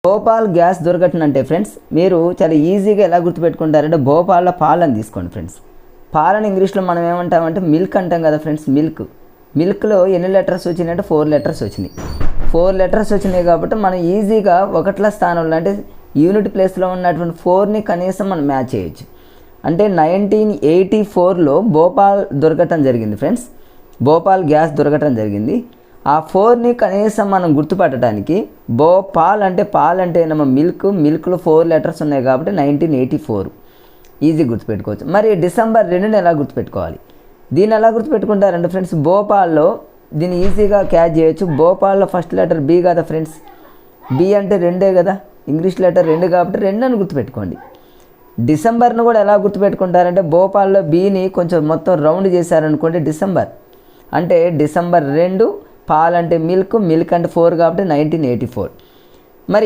Bhopal gas దుర్ఘటన అంటే friends మీరు చాలా ఈజీగా ఎలా గుర్తుపెట్టుకుంటారంటే భోపాల్లో పాలని తీసుకోండి ఫ్రెండ్స్. పాలని ఇంగ్లీష్లో మనం ఏమంటామంటే మిల్క్ అంటాం కదా ఫ్రెండ్స్. మిల్క్లో ఎన్ని లెటర్స్ వచ్చినాయంటే 4 లెటర్స్ వచ్చినాయి. 4 లెటర్స్ వచ్చినాయి కాబట్టి మనం ఈజీగా ఒకట్ల స్థానంలో అంటే యూనిట్ ప్లేస్లో ఉన్నటువంటి 4ని కనీసం మనం మ్యాచ్ చేయొచ్చు. అంటే 1984లో భోపాల్ దుర్ఘటన జరిగింది ఫ్రెండ్స్. భోపాల్ గ్యాస్ దుర్ఘటన జరిగింది. ఆ 4ని కనీసం మనం గుర్తుపట్టడానికి భోపాల్ అంటే పాల్ అంటే ఏమో మిల్క్లో 4 లెటర్స్ ఉన్నాయి కాబట్టి 1984 ఈజీ గుర్తుపెట్టుకోవచ్చు. మరి డిసెంబర్ 2ని ఎలా గుర్తుపెట్టుకోవాలి? దీన్ని ఎలా గుర్తుపెట్టుకుంటారంటే ఫ్రెండ్స్ భోపాల్లో దీన్ని ఈజీగా క్యాచ్ చేయొచ్చు. భోపాల్లో ఫస్ట్ లెటర్ బి కదా ఫ్రెండ్స్. బి అంటే 2 కదా, ఇంగ్లీష్ లెటర్ 2 కాబట్టి 2 అని గుర్తుపెట్టుకోండి. డిసెంబర్ను కూడా ఎలా గుర్తుపెట్టుకుంటారంటే భోపాల్లో బీని కొంచెం మొత్తం రౌండ్ చేశారనుకోండి డిసెంబర్ అంటే డిసెంబర్ 2, పాల్ అంటే మిల్క్ అంటే 4 కాబట్టి 1984. మరి